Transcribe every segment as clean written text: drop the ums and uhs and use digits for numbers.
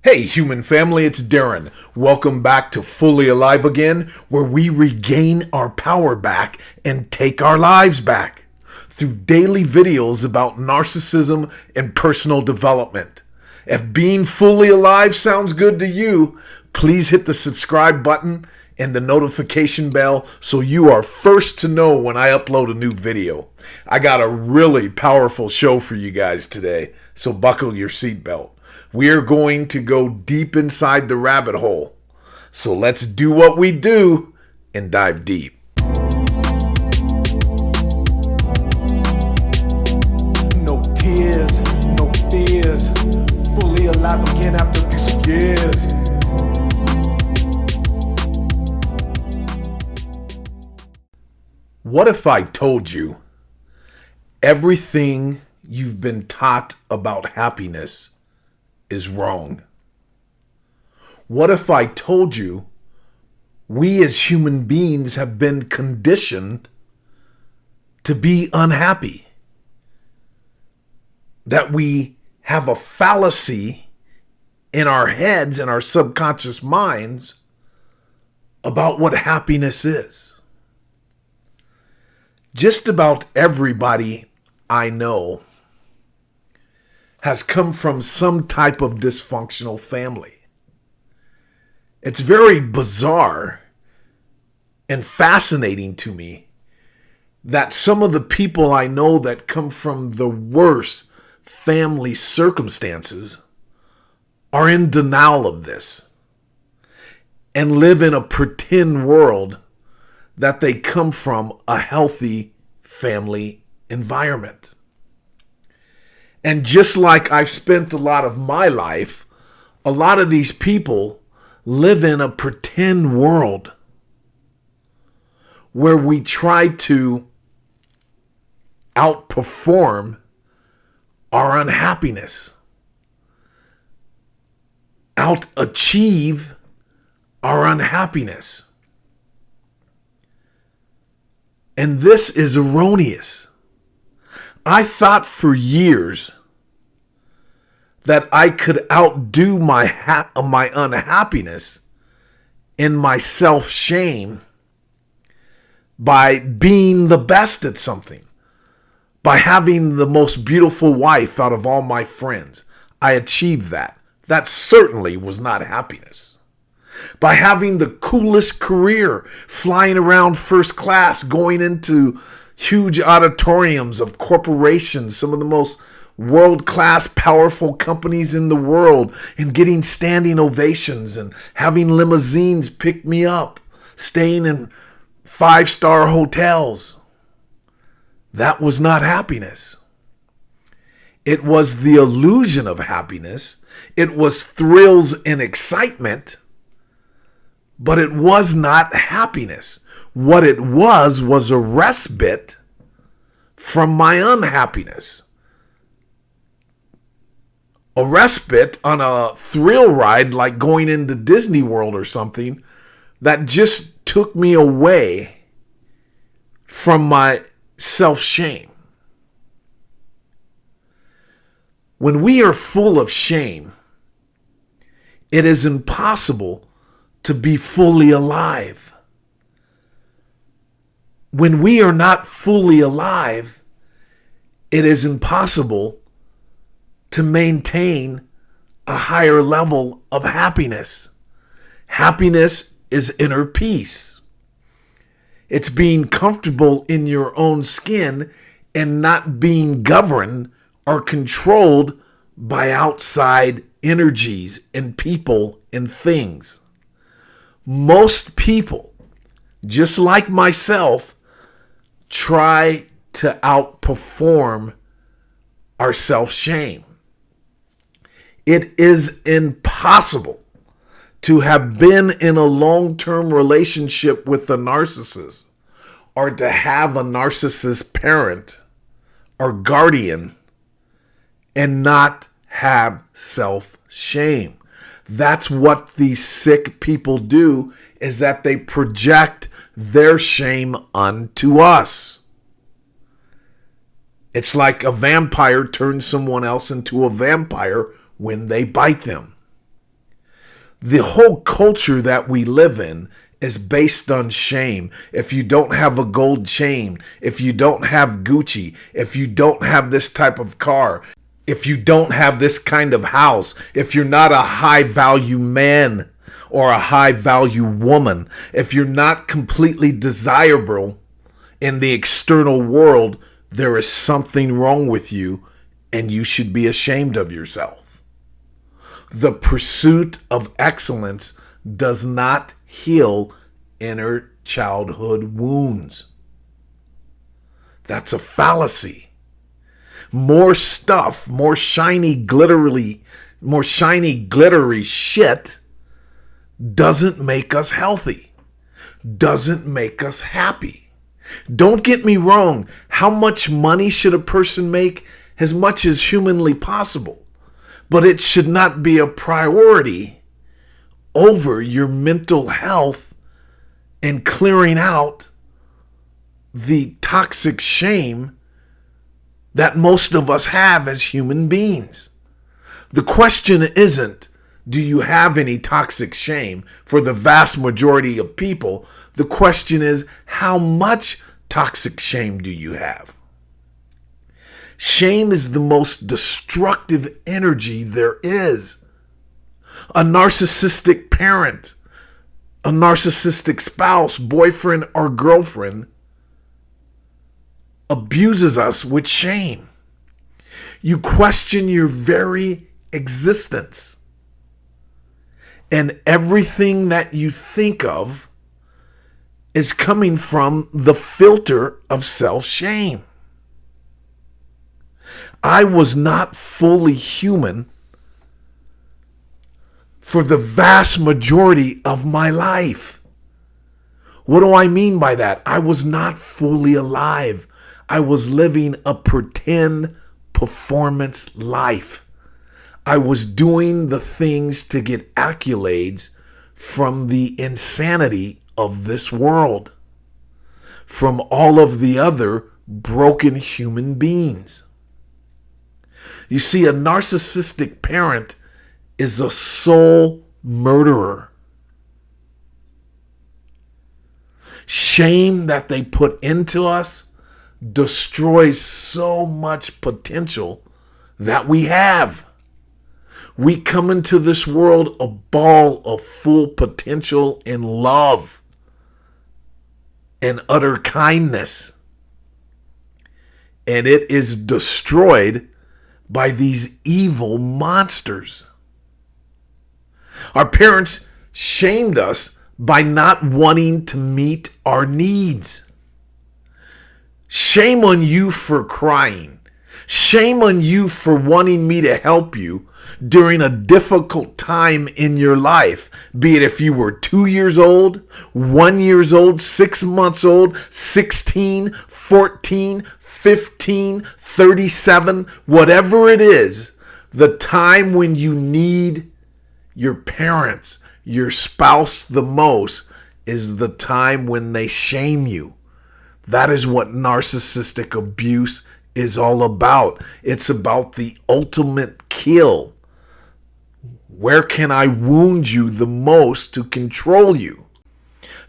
Hey, human family, it's Darren. Welcome back to Fully Alive Again, where we regain our power back and take our lives back through daily videos about narcissism and personal development. If being fully alive sounds good to you, please hit the subscribe button and the notification bell so you are first to know when I upload a new video. I got a really powerful show for you guys today, so buckle your seatbelt. We are going to go deep inside the rabbit hole. So let's do what we do and dive deep. No tears, no fears. Fully alive again after 6 years. What if I told you everything you've been taught about happiness is wrong? What if I told you we as human beings have been conditioned to be unhappy? That we have a fallacy in our heads and our subconscious minds about what happiness is. Just about everybody I know has come from some type of dysfunctional family. It's very bizarre and fascinating to me that some of the people I know that come from the worst family circumstances are in denial of this and live in a pretend world that they come from a healthy family environment. And just like I've spent a lot of my life, a lot of these people live in a pretend world where we try to outperform our unhappiness, out-achieve our unhappiness. And this is erroneous. I thought for years that I could outdo my unhappiness and my self-shame by being the best at something, by having the most beautiful wife out of all my friends. I achieved that. That certainly was not happiness. By having the coolest career, flying around first class, going into huge auditoriums of corporations, some of the most world-class, powerful companies in the world, and getting standing ovations and having limousines pick me up, staying in 5-star hotels. That was not happiness. It was the illusion of happiness. It was thrills and excitement, but it was not happiness. What it was a respite from my unhappiness. A respite on a thrill ride like going into Disney World or something that just took me away from my self-shame. When we are full of shame, it is impossible to be fully alive. When we are not fully alive, it is impossible to maintain a higher level of happiness. Happiness is inner peace. It's being comfortable in your own skin and not being governed or controlled by outside energies and people and things. Most people, just like myself, try to outperform our self-shame. It is impossible to have been in a long-term relationship with a narcissist or to have a narcissist parent or guardian and not have self-shame. That's what these sick people do, is that they project their shame onto us. It's like a vampire turns someone else into a vampire when they bite them. The whole culture that we live in is based on shame. If you don't have a gold chain, if you don't have Gucci, if you don't have this type of car, if you don't have this kind of house, if you're not a high value man or a high value woman, if you're not completely desirable in the external world, there is something wrong with you and you should be ashamed of yourself. The pursuit of excellence does not heal inner childhood wounds. That's a fallacy. More stuff, more shiny, glittery shit doesn't make us healthy, doesn't make us happy. Don't get me wrong. How much money should a person make? As much as humanly possible. But it should not be a priority over your mental health and clearing out the toxic shame that most of us have as human beings. The question isn't, do you have any toxic shame? For the vast majority of people, the question is, how much toxic shame do you have? Shame is the most destructive energy there is. A narcissistic parent, a narcissistic spouse, boyfriend, or girlfriend abuses us with shame. You question your very existence. And everything that you think of is coming from the filter of self-shame. I was not fully human for the vast majority of my life. What do I mean by that? I was not fully alive. I was living a pretend performance life. I was doing the things to get accolades from the insanity of this world, from all of the other broken human beings. You see, a narcissistic parent is a soul murderer. Shame that they put into us destroys so much potential that we have. We come into this world a ball of full potential in love and utter kindness. And it is destroyed by these evil monsters. Our parents shamed us by not wanting to meet our needs. Shame on you for crying. Shame on you for wanting me to help you during a difficult time in your life, be it if you were 2 years old, 1 year old, 6 months old, 16, 14, 15, 37, whatever it is, the time when you need your parents, your spouse the most is the time when they shame you. That is what narcissistic abuse is all about. It's about the ultimate kill. Where can I wound you the most to control you?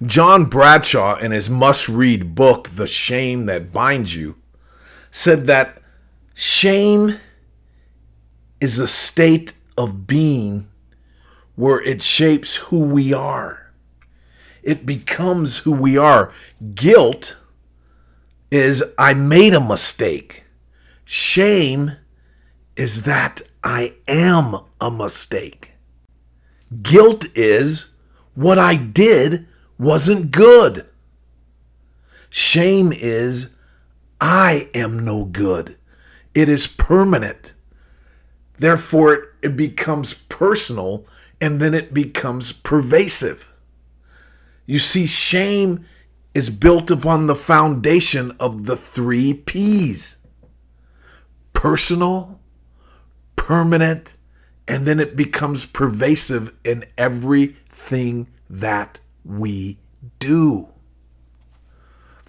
John Bradshaw, in his must-read book, The Shame That Binds You, said that shame is a state of being where it shapes who we are. It becomes who we are. Guilt is I made a mistake. Shame is that I am a mistake. Guilt is what I did wasn't good. Shame is I am no good. It is permanent. Therefore, it becomes personal and then it becomes pervasive. You see, shame is built upon the foundation of the 3 P's. Personal, permanent, and then it becomes pervasive in everything that we do.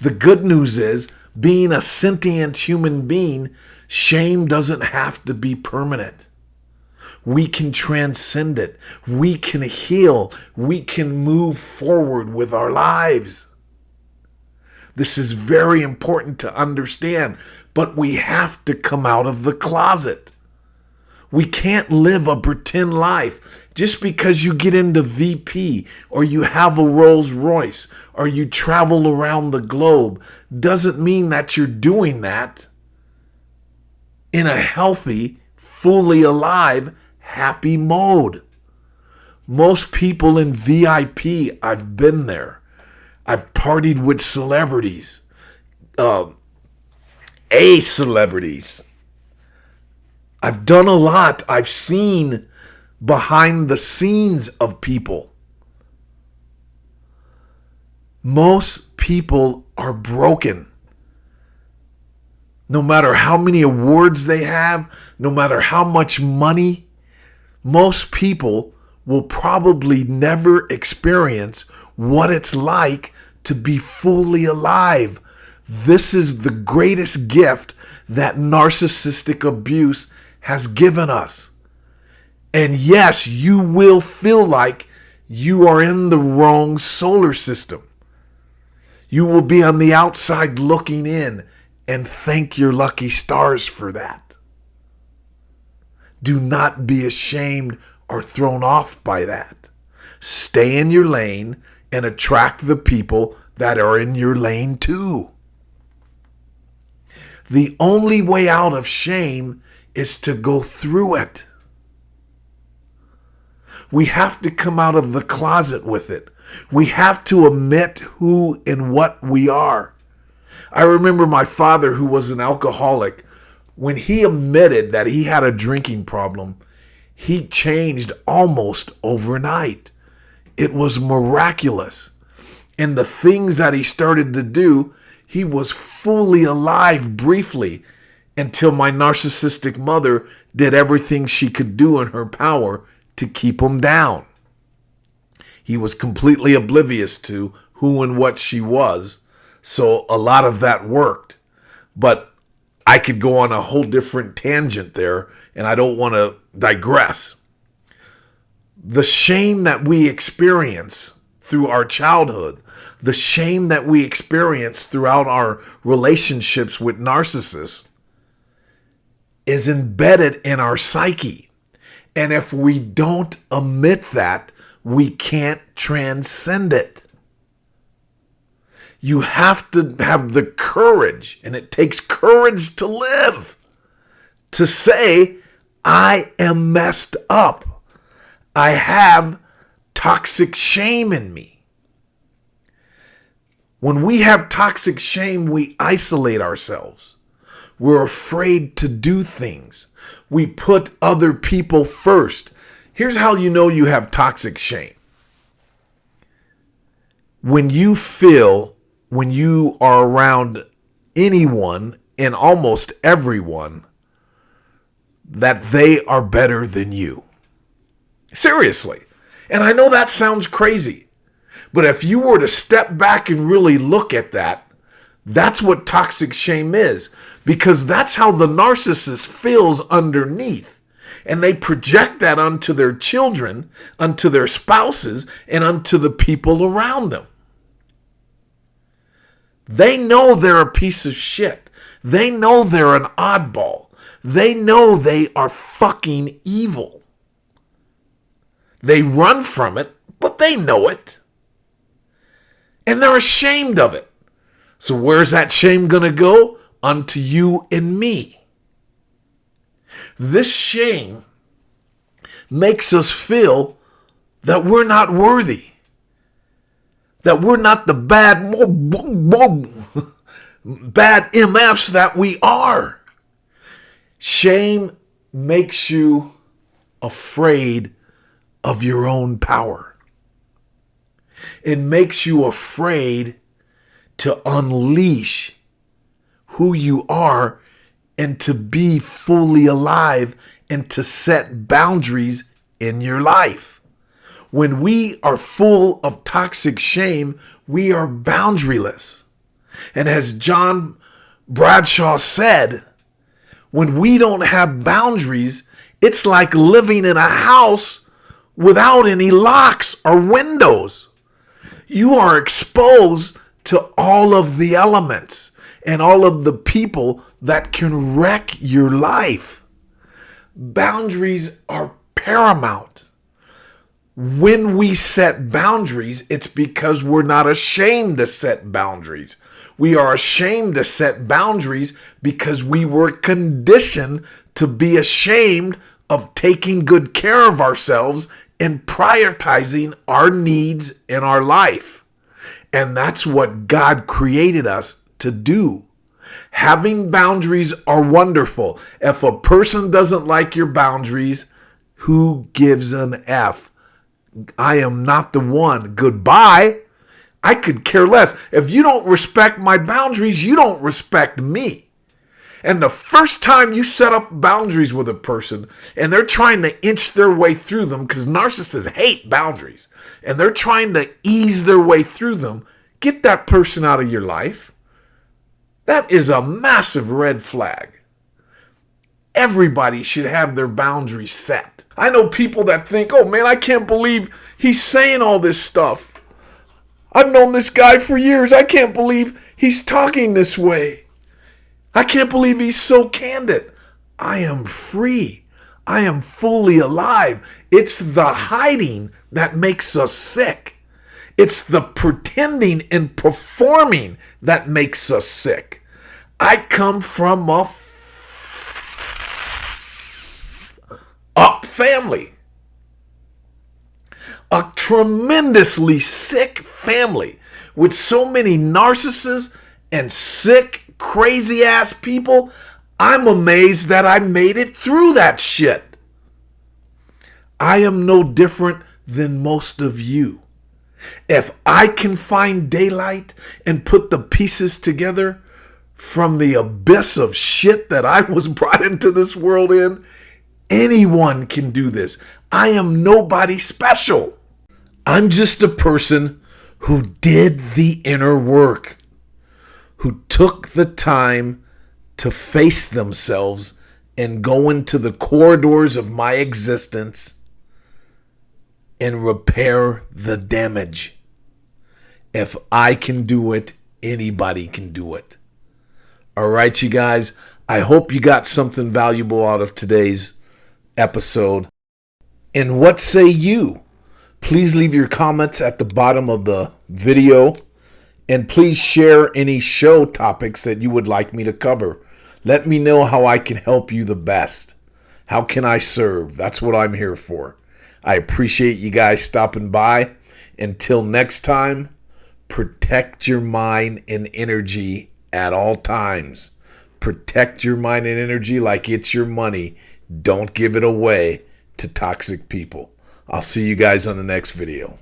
The good news is, being a sentient human being, shame doesn't have to be permanent. We can transcend it. We can heal. We can move forward with our lives. This is very important to understand, but we have to come out of the closet. We can't live a pretend life. Just because you get into VP or you have a Rolls Royce or you travel around the globe doesn't mean that you're doing that in a healthy, fully alive, happy mode. Most people in VIP, I've been there. I've partied with celebrities, celebrities. I've done a lot. I've seen behind the scenes of people. Most people are broken. No matter how many awards they have, no matter how much money, most people will probably never experience what it's like to be fully alive. This is the greatest gift that narcissistic abuse has given us. And yes, you will feel like you are in the wrong solar system. You will be on the outside looking in and thank your lucky stars for that. Do not be ashamed or thrown off by that. Stay in your lane and attract the people that are in your lane too. The only way out of shame is to go through it. We have to come out of the closet with it. We have to admit who and what we are. I remember my father, who was an alcoholic, when he admitted that he had a drinking problem, he changed almost overnight. It was miraculous. And the things that he started to do, he was fully alive briefly until my narcissistic mother did everything she could do in her power to keep him down. He was completely oblivious to who and what she was, so a lot of that worked. But I could go on a whole different tangent there, and I don't want to digress. The shame that we experience through our childhood, the shame that we experience throughout our relationships with narcissists is embedded in our psyche. And if we don't admit that, we can't transcend it. You have to have the courage, and it takes courage to live, to say, I am messed up. I have toxic shame in me. When we have toxic shame, we isolate ourselves. We're afraid to do things. We put other people first. Here's how you know you have toxic shame. When you are around anyone and almost everyone that they are better than you. Seriously. And I know that sounds crazy, but if you were to step back and really look at that, that's what toxic shame is, because that's how the narcissist feels underneath. And they project that onto their children, onto their spouses, and onto the people around them. They know they're a piece of shit. They know they're an oddball. They know they are fucking evil. They run from it, but they know it. And they're ashamed of it. So where's that shame going to go? Unto you and me. This shame makes us feel that we're not worthy. That we're not the bad MFs that we are. Shame makes you afraid of your own power. It makes you afraid to unleash who you are and to be fully alive and to set boundaries in your life. When we are full of toxic shame, we are boundaryless. And as John Bradshaw said, when we don't have boundaries, It's like living in a house without any locks or windows. You are exposed to all of the elements and all of the people that can wreck your life. Boundaries are paramount. When we set boundaries, it's because we're not ashamed to set boundaries. We are ashamed to set boundaries because we were conditioned to be ashamed of taking good care of ourselves and prioritizing our needs in our life. And that's what God created us to do. Having boundaries are wonderful. If a person doesn't like your boundaries, who gives an F? I am not the one. Goodbye. I could care less. If you don't respect my boundaries, you don't respect me. And the first time you set up boundaries with a person and they're trying to inch their way through them, because narcissists hate boundaries, and they're trying to ease their way through them, get that person out of your life. That is a massive red flag. Everybody should have their boundaries set. I know people that think, oh man, I can't believe he's saying all this stuff. I've known this guy for years. I can't believe he's talking this way. I can't believe he's so candid. I am free. I am fully alive. It's the hiding that makes us sick. It's the pretending and performing that makes us sick. I come from a up family. A tremendously sick family with so many narcissists and sick, crazy ass people. I'm amazed that I made it through that shit. I am no different than most of you. If I can find daylight and put the pieces together from the abyss of shit that I was brought into this world in, anyone can do this. I am nobody special. I'm just a person who did the inner work, who took the time to face themselves and go into the corridors of my existence and repair the damage. If I can do it, anybody can do it. All right, you guys, I hope you got something valuable out of today's episode. And what say you? Please leave your comments at the bottom of the video. And please share any show topics that you would like me to cover. Let me know how I can help you the best. How can I serve? That's what I'm here for. I appreciate you guys stopping by. Until next time, protect your mind and energy at all times. Protect your mind and energy like it's your money. Don't give it away to toxic people. I'll see you guys on the next video.